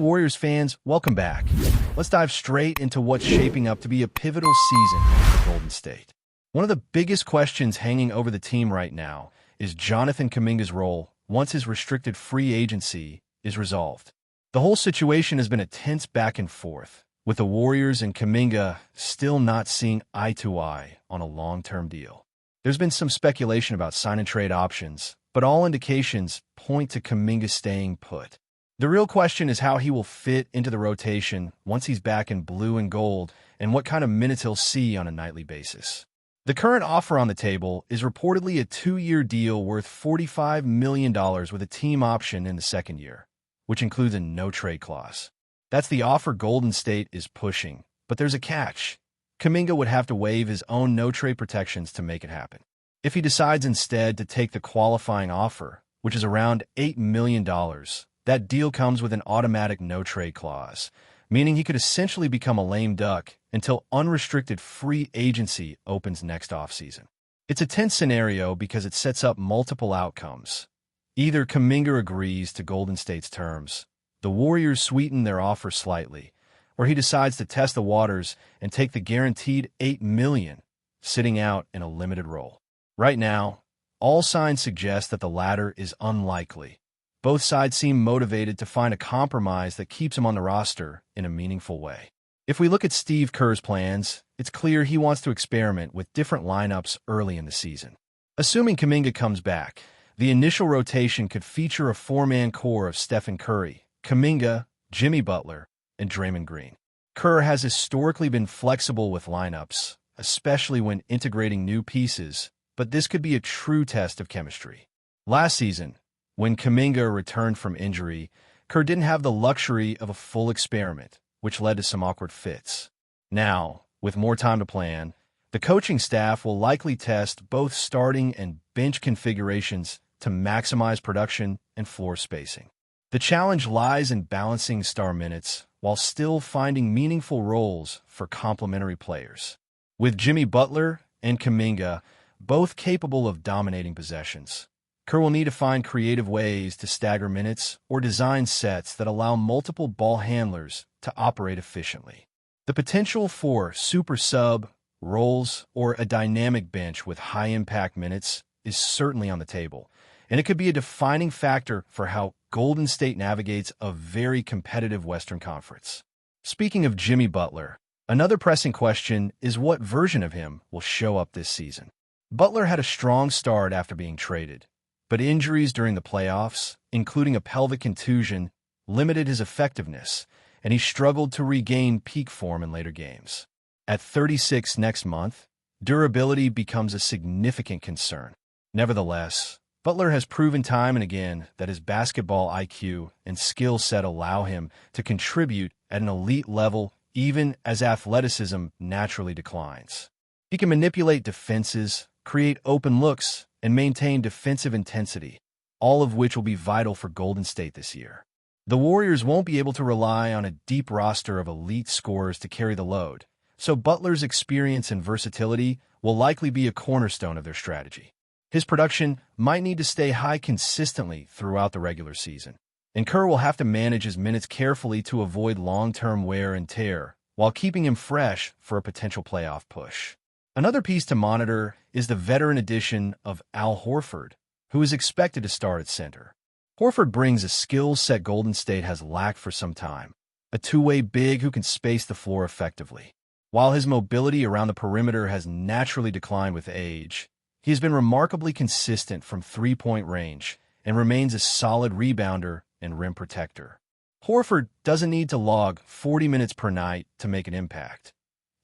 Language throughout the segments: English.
Warriors fans, welcome back. Let's dive straight into what's shaping up to be a pivotal season for Golden State. One of the biggest questions hanging over the team right now is Jonathan Kaminga's role once his restricted free agency is resolved. The whole situation has been a tense back and forth, with the Warriors and Kaminga still not seeing eye to eye on a long-term deal. There's been some speculation about sign-and-trade options, but all indications point to Kaminga staying put. The real question is how he will fit into the rotation once he's back in blue and gold and what kind of minutes he'll see on a nightly basis. The current offer on the table is reportedly a 2-year deal worth $45 million with a team option in the second year, which includes a no-trade clause. That's the offer Golden State is pushing, but there's a catch. Kaminga would have to waive his own no-trade protections to make it happen. If he decides instead to take the qualifying offer, which is around $8 million, that deal comes with an automatic no-trade clause, meaning he could essentially become a lame duck until unrestricted free agency opens next offseason. It's a tense scenario because it sets up multiple outcomes. Either Kaminga agrees to Golden State's terms, the Warriors sweeten their offer slightly, or he decides to test the waters and take the guaranteed $8 million, sitting out in a limited role. Right now, all signs suggest that the latter is unlikely. Both sides seem motivated to find a compromise that keeps him on the roster in a meaningful way. If we look at Steve Kerr's plans, it's clear he wants to experiment with different lineups early in the season. Assuming Kaminga comes back, the initial rotation could feature a 4-man core of Stephen Curry, Kaminga, Jimmy Butler, and Draymond Green. Kerr has historically been flexible with lineups, especially when integrating new pieces, but this could be a true test of chemistry. Last season, when Kaminga returned from injury, Kerr didn't have the luxury of a full experiment, which led to some awkward fits. Now, with more time to plan, the coaching staff will likely test both starting and bench configurations to maximize production and floor spacing. The challenge lies in balancing star minutes while still finding meaningful roles for complementary players. With Jimmy Butler and Kaminga both capable of dominating possessions, Kerr will need to find creative ways to stagger minutes or design sets that allow multiple ball handlers to operate efficiently. The potential for super sub, roles, or a dynamic bench with high-impact minutes is certainly on the table, and it could be a defining factor for how Golden State navigates a very competitive Western Conference. Speaking of Jimmy Butler, another pressing question is what version of him will show up this season. Butler had a strong start after being traded, but injuries during the playoffs, including a pelvic contusion, limited his effectiveness, and he struggled to regain peak form in later games. At 36 next month, durability becomes a significant concern. Nevertheless, Butler has proven time and again that his basketball IQ and skill set allow him to contribute at an elite level even as athleticism naturally declines. He can manipulate defenses, create open looks, and maintain defensive intensity, all of which will be vital for Golden State this year. The Warriors won't be able to rely on a deep roster of elite scorers to carry the load, so Butler's experience and versatility will likely be a cornerstone of their strategy. His production might need to stay high consistently throughout the regular season, and Kerr will have to manage his minutes carefully to avoid long-term wear and tear while keeping him fresh for a potential playoff push. Another piece to monitor is the veteran addition of Al Horford, who is expected to start at center. Horford brings a skill set Golden State has lacked for some time, a two-way big who can space the floor effectively. While his mobility around the perimeter has naturally declined with age, he has been remarkably consistent from three-point range and remains a solid rebounder and rim protector. Horford doesn't need to log 40 minutes per night to make an impact.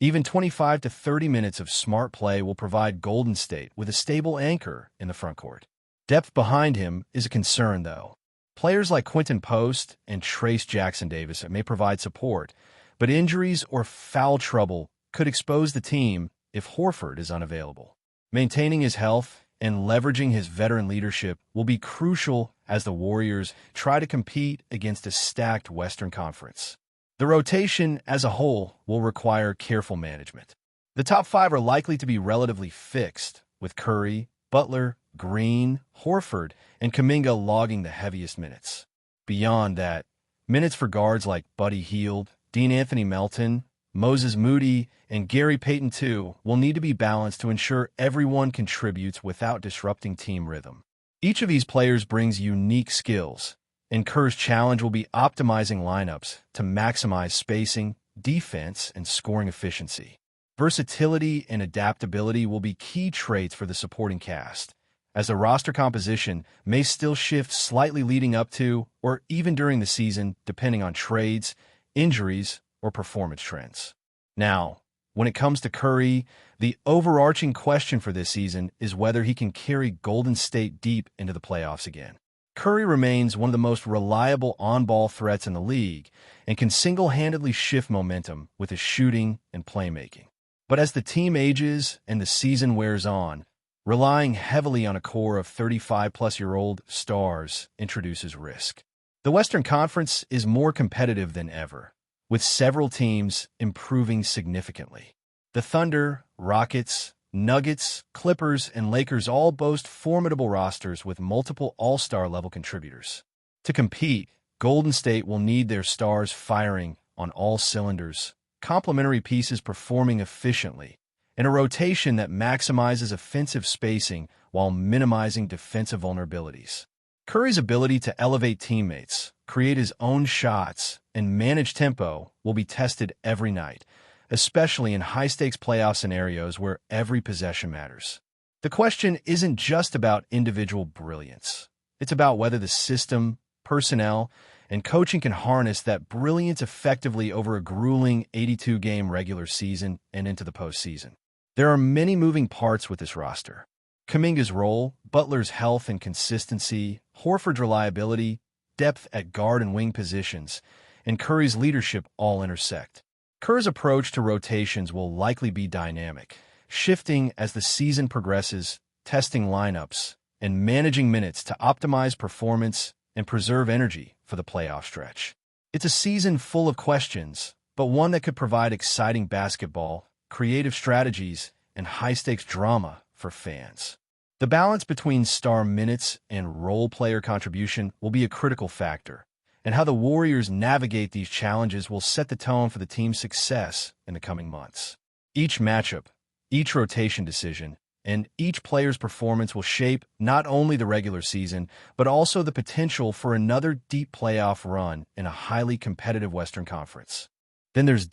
Even 25 to 30 minutes of smart play will provide Golden State with a stable anchor in the frontcourt. Depth behind him is a concern, though. Players like Quentin Post and Trace Jackson-Davis may provide support, but injuries or foul trouble could expose the team if Horford is unavailable. Maintaining his health and leveraging his veteran leadership will be crucial as the Warriors try to compete against a stacked Western Conference. The rotation as a whole will require careful management. The top 5 are likely to be relatively fixed, with Curry, Butler, Green, Horford, and Kaminga logging the heaviest minutes. Beyond that, Minutes for guards like Buddy Hield, Anthony Melton, Moses Moody, and Gary Payton II will need to be balanced to ensure everyone contributes without disrupting team rhythm. Each of these players brings unique skills, and Kerr's challenge will be optimizing lineups to maximize spacing, defense, and scoring efficiency. Versatility and adaptability will be key traits for the supporting cast, as the roster composition may still shift slightly leading up to or even during the season depending on trades, injuries, or performance trends. Now, when it comes to Curry, the overarching question for this season is whether he can carry Golden State deep into the playoffs again. Curry remains one of the most reliable on-ball threats in the league and can single-handedly shift momentum with his shooting and playmaking. But as the team ages and the season wears on, relying heavily on a core of 35-plus-year-old stars introduces risk. The Western Conference is more competitive than ever, with several teams improving significantly. The Thunder, Rockets, Nuggets, Clippers, and Lakers all boast formidable rosters with multiple all-star level contributors. To compete, Golden State will need their stars firing on all cylinders, complementary pieces performing efficiently, and a rotation that maximizes offensive spacing while minimizing defensive vulnerabilities. Curry's ability to elevate teammates, create his own shots, and manage tempo will be tested every night, especially in high-stakes playoff scenarios where every possession matters. The question isn't just about individual brilliance. It's about whether the system, personnel, and coaching can harness that brilliance effectively over a grueling 82-game regular season and into the postseason. There are many moving parts with this roster. Kaminga's role, Butler's health and consistency, Horford's reliability, depth at guard and wing positions, and Curry's leadership all intersect. Kerr's approach to rotations will likely be dynamic, shifting as the season progresses, testing lineups, and managing minutes to optimize performance and preserve energy for the playoff stretch. It's a season full of questions, but one that could provide exciting basketball, creative strategies, and high-stakes drama for fans. The balance between star minutes and role-player contribution will be a critical factor, and how the Warriors navigate these challenges will set the tone for the team's success in the coming months. Each matchup, each rotation decision, and each player's performance will shape not only the regular season, but also the potential for another deep playoff run in a highly competitive Western Conference. Then there's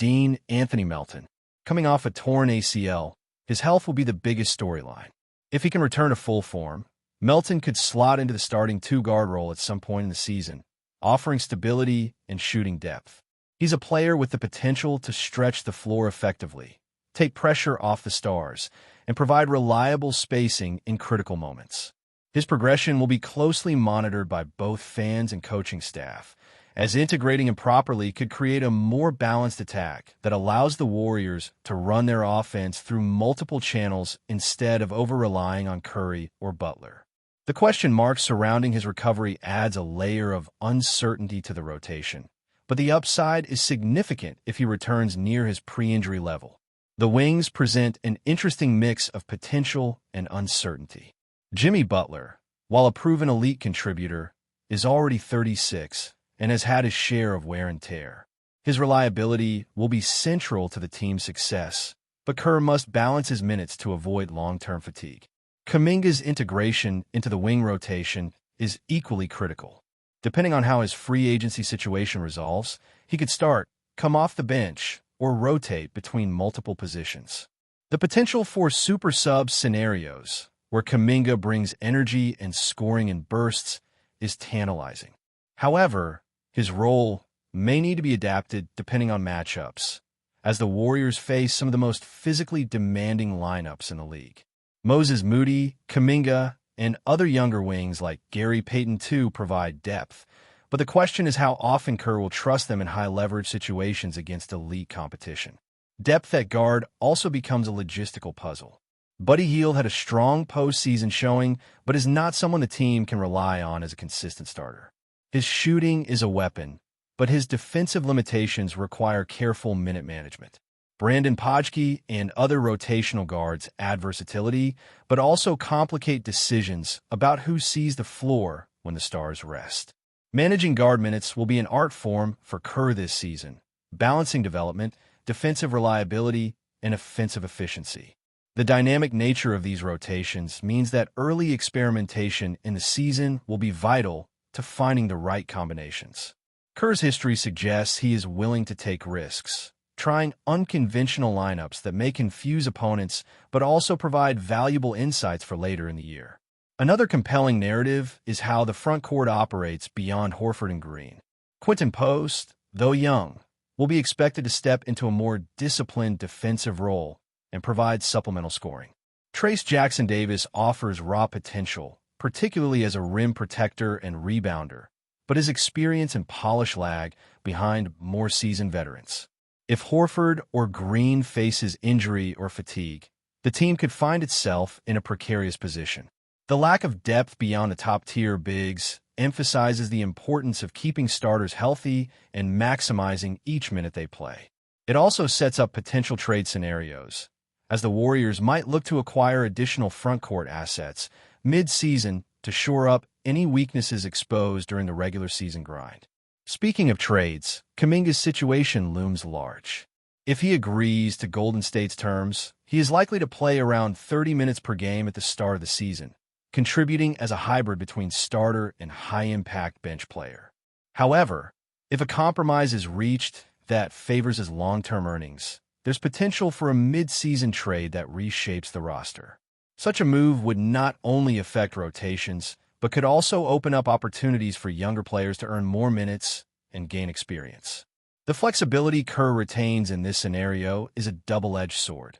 Anthony Melton. Coming off a torn ACL, his health will be the biggest storyline. If he can return to full form, Melton could slot into the starting two-guard role at some point in the season, offering stability and shooting depth. He's a player with the potential to stretch the floor effectively, take pressure off the stars, and provide reliable spacing in critical moments. His progression will be closely monitored by both fans and coaching staff, as integrating him properly could create a more balanced attack that allows the Warriors to run their offense through multiple channels instead of over-relying on Curry or Butler. The question mark surrounding his recovery adds a layer of uncertainty to the rotation, but the upside is significant if he returns near his pre-injury level. The Wings present an interesting mix of potential and uncertainty. Jimmy Butler, while a proven elite contributor, is already 36 and has had his share of wear and tear. His reliability will be central to the team's success, but Kerr must balance his minutes to avoid long-term fatigue. Kaminga's integration into the wing rotation is equally critical. Depending on how his free agency situation resolves, he could start, come off the bench, or rotate between multiple positions. The potential for super sub scenarios, where Kaminga brings energy and scoring in bursts, is tantalizing. However, his role may need to be adapted depending on matchups, as the Warriors face some of the most physically demanding lineups in the league. Moses Moody, Kaminga, and other younger wings like Gary Payton II provide depth, but the question is how often Kerr will trust them in high-leverage situations against elite competition. Depth at guard also becomes a logistical puzzle. Buddy Hield had a strong postseason showing, but is not someone the team can rely on as a consistent starter. His shooting is a weapon, but his defensive limitations require careful minute management. Brandon Podgke and other rotational guards add versatility, but also complicate decisions about who sees the floor when the stars rest. Managing guard minutes will be an art form for Kerr this season, balancing development, defensive reliability, and offensive efficiency. The dynamic nature of these rotations means that early experimentation in the season will be vital to finding the right combinations. Kerr's history suggests he is willing to take risks, trying unconventional lineups that may confuse opponents but also provide valuable insights for later in the year. Another compelling narrative is how the front court operates beyond Horford and Green. Quinton Post, though young, will be expected to step into a more disciplined defensive role and provide supplemental scoring. Trayce Jackson-Davis offers raw potential, particularly as a rim protector and rebounder, but his experience and polish lag behind more seasoned veterans. If Horford or Green faces injury or fatigue, the team could find itself in a precarious position. The lack of depth beyond the top-tier bigs emphasizes the importance of keeping starters healthy and maximizing each minute they play. It also sets up potential trade scenarios, as the Warriors might look to acquire additional front-court assets mid-season to shore up any weaknesses exposed during the regular season grind. Speaking of trades, Kaminga's situation looms large. If he agrees to Golden State's terms, he is likely to play around 30 minutes per game at the start of the season, contributing as a hybrid between starter and high-impact bench player. However, if a compromise is reached that favors his long-term earnings, there's potential for a mid-season trade that reshapes the roster. Such a move would not only affect rotations, but could also open up opportunities for younger players to earn more minutes and gain experience. The flexibility Kerr retains in this scenario is a double-edged sword.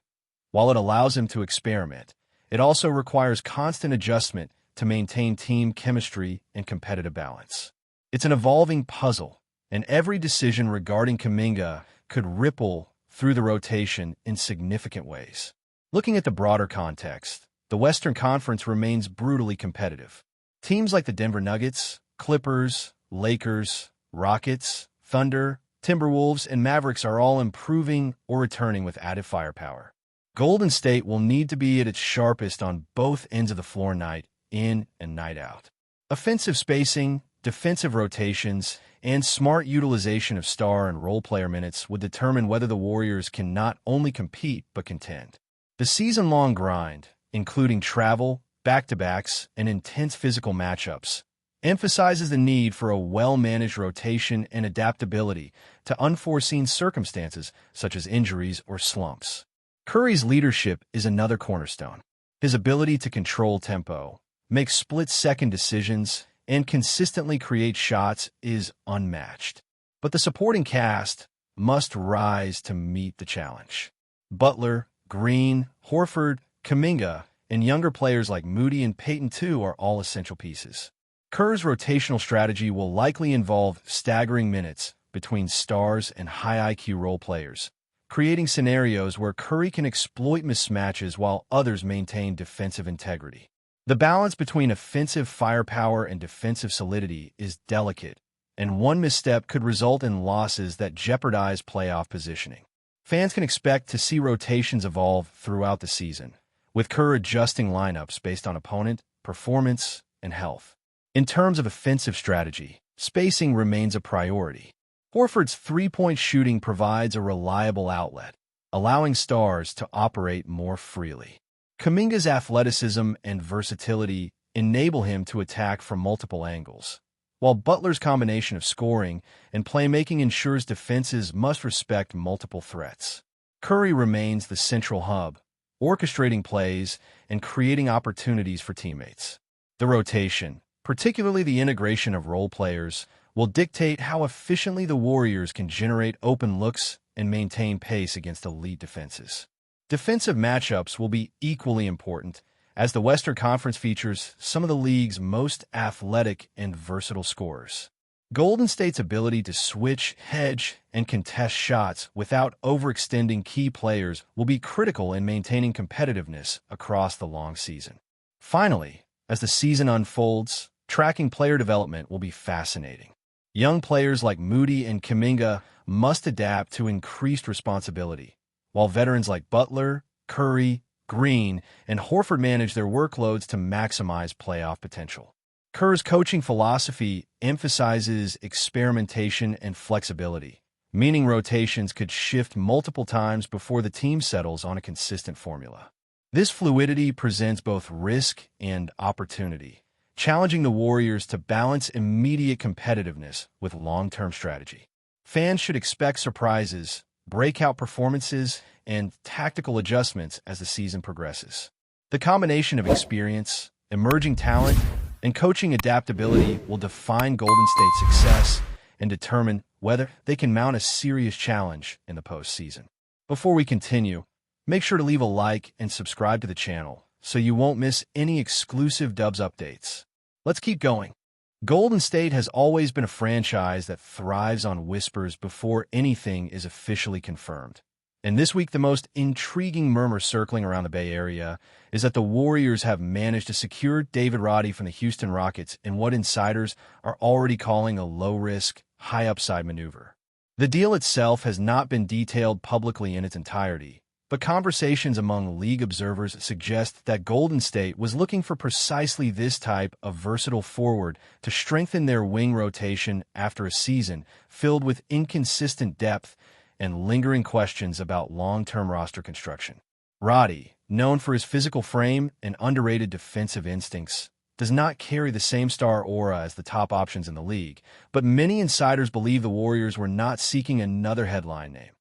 While it allows him to experiment, it also requires constant adjustment to maintain team chemistry and competitive balance. It's an evolving puzzle, and every decision regarding Kaminga could ripple through the rotation in significant ways. Looking at the broader context, the Western Conference remains brutally competitive. Teams like the Denver Nuggets, Clippers, Lakers, Rockets, Thunder, Timberwolves, and Mavericks are all improving or returning with added firepower. Golden State will need to be at its sharpest on both ends of the floor night in and night out. Offensive spacing, defensive rotations, and smart utilization of star and role player minutes would determine whether the Warriors can not only compete but contend. The season-long grind, including travel, back-to-backs, and intense physical matchups, emphasizes the need for a well-managed rotation and adaptability to unforeseen circumstances such as injuries or slumps. Curry's leadership is another cornerstone. His ability to control tempo, make split-second decisions, and consistently create shots is unmatched. But the supporting cast must rise to meet the challenge. Butler, Green, Horford, Kaminga, and younger players like Moody and Payton II are all essential pieces. Kerr's rotational strategy will likely involve staggering minutes between stars and high IQ role players, creating scenarios where Curry can exploit mismatches while others maintain defensive integrity. The balance between offensive firepower and defensive solidity is delicate, and one misstep could result in losses that jeopardize playoff positioning. Fans can expect to see rotations evolve throughout the season, with Kerr adjusting lineups based on opponent, performance, and health. In terms of offensive strategy, spacing remains a priority. Horford's three-point shooting provides a reliable outlet, allowing stars to operate more freely. Kaminga's athleticism and versatility enable him to attack from multiple angles, while Butler's combination of scoring and playmaking ensures defenses must respect multiple threats. Curry remains the central hub, orchestrating plays and creating opportunities for teammates. The rotation, particularly the integration of role players, will dictate how efficiently the Warriors can generate open looks and maintain pace against elite defenses. Defensive matchups will be equally important, as the Western Conference features some of the league's most athletic and versatile scorers. Golden State's ability to switch, hedge, and contest shots without overextending key players will be critical in maintaining competitiveness across the long season. Finally, as the season unfolds, tracking player development will be fascinating. Young players like Moody and Kaminga must adapt to increased responsibility, while veterans like Butler, Curry, Green, and Horford manage their workloads to maximize playoff potential. Kerr's coaching philosophy emphasizes experimentation and flexibility, meaning rotations could shift multiple times before the team settles on a consistent formula. This fluidity presents both risk and opportunity, challenging the Warriors to balance immediate competitiveness with long-term strategy. Fans should expect surprises, breakout performances, and tactical adjustments as the season progresses. The combination of experience, emerging talent, and coaching adaptability will define Golden State's success and determine whether they can mount a serious challenge in the postseason. Before we continue, make sure to leave a like and subscribe to the channel so you won't miss any exclusive Dubs updates. Let's keep going. Golden State has always been a franchise that thrives on whispers before anything is officially confirmed. And this week, the most intriguing murmur circling around the Bay Area is that the Warriors have managed to secure David Roddy from the Houston Rockets in what insiders are already calling a low-risk, high-upside maneuver. The deal itself has not been detailed publicly in its entirety, but conversations among league observers suggest that Golden State was looking for precisely this type of versatile forward to strengthen their wing rotation after a season filled with inconsistent depth and lingering questions about long-term roster construction. Roddy, known for his physical frame and underrated defensive instincts, does not carry the same star aura as the top options in the league, but many insiders believe the Warriors were not seeking another headline name.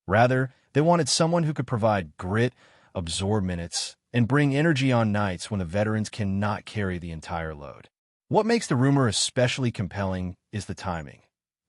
Rather, they wanted someone who could provide grit, absorb minutes, and bring energy on nights when the veterans cannot carry the entire load. What makes the rumor especially compelling is the timing.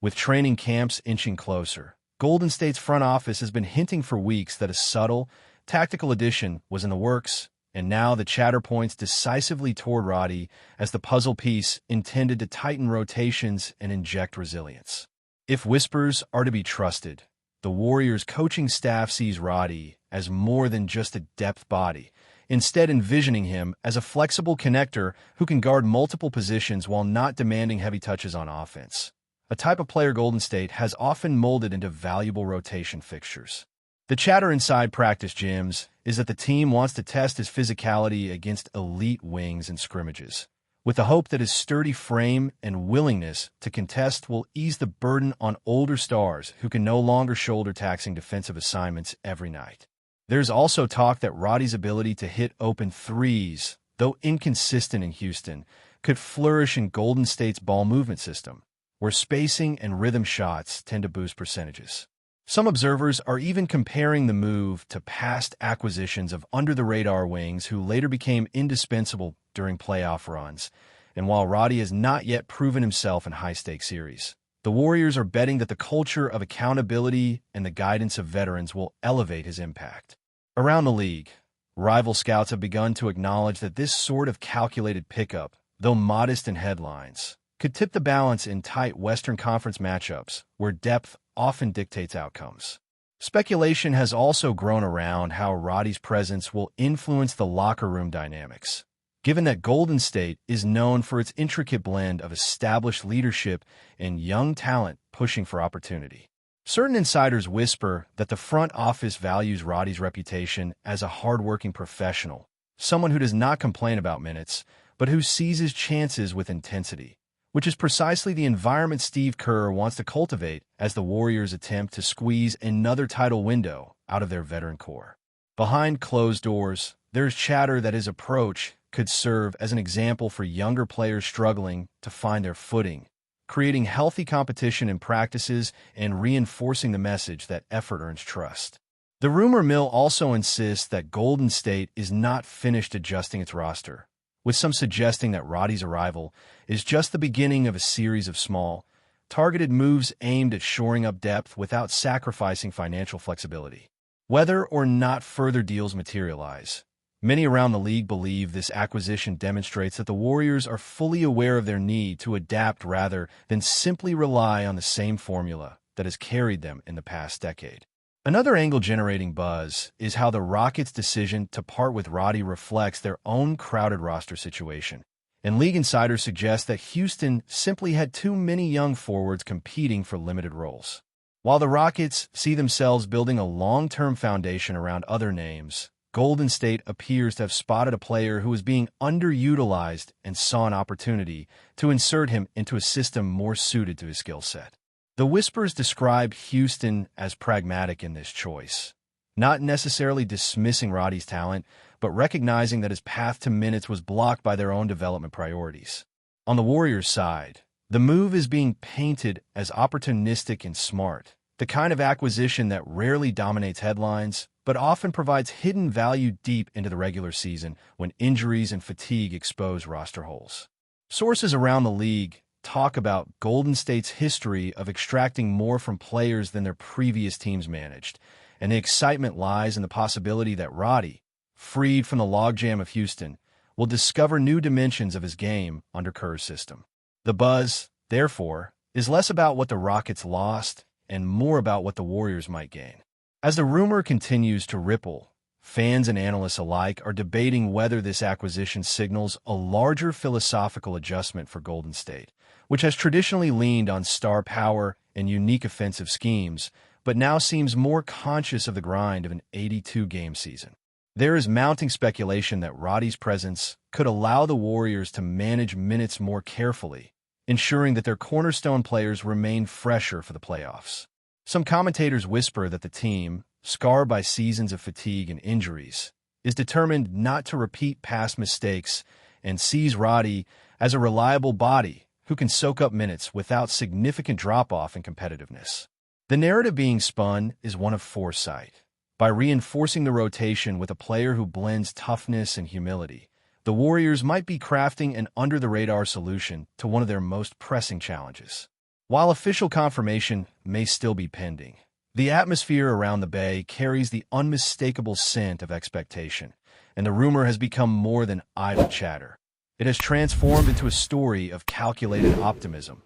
With training camps inching closer, Golden State's front office has been hinting for weeks that a subtle, tactical addition was in the works, and now the chatter points decisively toward Roddy as the puzzle piece intended to tighten rotations and inject resilience. If whispers are to be trusted, the Warriors' coaching staff sees Roddy as more than just a depth body, instead envisioning him as a flexible connector who can guard multiple positions while not demanding heavy touches on offense, a type of player Golden State has often molded into valuable rotation fixtures. The chatter inside practice gyms is that the team wants to test his physicality against elite wings and scrimmages, with the hope that his sturdy frame and willingness to contest will ease the burden on older stars who can no longer shoulder taxing defensive assignments every night. There's also talk that Roddy's ability to hit open threes, though inconsistent in Houston, could flourish in Golden State's ball movement system, where spacing and rhythm shots tend to boost percentages. Some observers are even comparing the move to past acquisitions of under-the-radar wings who later became indispensable during playoff runs, and while Roddy has not yet proven himself in high-stakes series, the Warriors are betting that the culture of accountability and the guidance of veterans will elevate his impact. Around the league, rival scouts have begun to acknowledge that this sort of calculated pickup, though modest in headlines, could tip the balance in tight Western Conference matchups where depth often dictates outcomes. Speculation has also grown around how Roddy's presence will influence the locker room dynamics, given that Golden State is known for its intricate blend of established leadership and young talent pushing for opportunity. Certain insiders whisper that the front office values Roddy's reputation as a hardworking professional, someone who does not complain about minutes, but who seizes chances with intensity, which is precisely the environment Steve Kerr wants to cultivate as the Warriors attempt to squeeze another title window out of their veteran core. Behind closed doors, there's chatter that his approach could serve as an example for younger players struggling to find their footing, creating healthy competition in practices and reinforcing the message that effort earns trust. The rumor mill also insists that Golden State is not finished adjusting its roster, with some suggesting that Roddy's arrival is just the beginning of a series of small, targeted moves aimed at shoring up depth without sacrificing financial flexibility. Whether or not further deals materialize, many around the league believe this acquisition demonstrates that the Warriors are fully aware of their need to adapt rather than simply rely on the same formula that has carried them in the past decade. Another angle generating buzz is how the Rockets' decision to part with Roddy reflects their own crowded roster situation, and league insiders suggest that Houston simply had too many young forwards competing for limited roles. While the Rockets see themselves building a long-term foundation around other names, Golden State appears to have spotted a player who was being underutilized and saw an opportunity to insert him into a system more suited to his skill set. The whispers describe Houston as pragmatic in this choice, not necessarily dismissing Roddy's talent, but recognizing that his path to minutes was blocked by their own development priorities. On the Warriors' side, the move is being painted as opportunistic and smart, the kind of acquisition that rarely dominates headlines, but often provides hidden value deep into the regular season when injuries and fatigue expose roster holes. Sources around the league talk about Golden State's history of extracting more from players than their previous teams managed, and the excitement lies in the possibility that Roddy, freed from the logjam of Houston, will discover new dimensions of his game under Kerr's system. The buzz, therefore, is less about what the Rockets lost and more about what the Warriors might gain. As the rumor continues to ripple, fans and analysts alike are debating whether this acquisition signals a larger philosophical adjustment for Golden State, which has traditionally leaned on star power and unique offensive schemes, but now seems more conscious of the grind of an 82-game season. There is mounting speculation that Roddy's presence could allow the Warriors to manage minutes more carefully, ensuring that their cornerstone players remain fresher for the playoffs. Some commentators whisper that the team, scarred by seasons of fatigue and injuries, is determined not to repeat past mistakes and sees Roddy as a reliable body who can soak up minutes without significant drop-off in competitiveness. The narrative being spun is one of foresight. By reinforcing the rotation with a player who blends toughness and humility, the Warriors might be crafting an under-the-radar solution to one of their most pressing challenges. While official confirmation may still be pending, the atmosphere around the Bay carries the unmistakable scent of expectation, and the rumor has become more than idle chatter. It has transformed into a story of calculated optimism,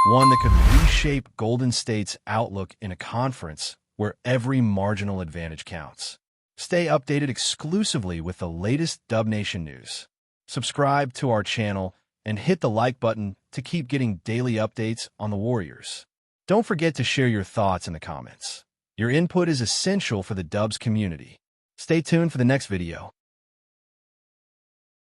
one that could reshape Golden State's outlook in a conference where every marginal advantage counts. Stay updated exclusively with the latest Dub Nation news. Subscribe to our channel and hit the like button to keep getting daily updates on the Warriors. Don't forget to share your thoughts in the comments. Your input is essential for the Dubs community. Stay tuned for the next video.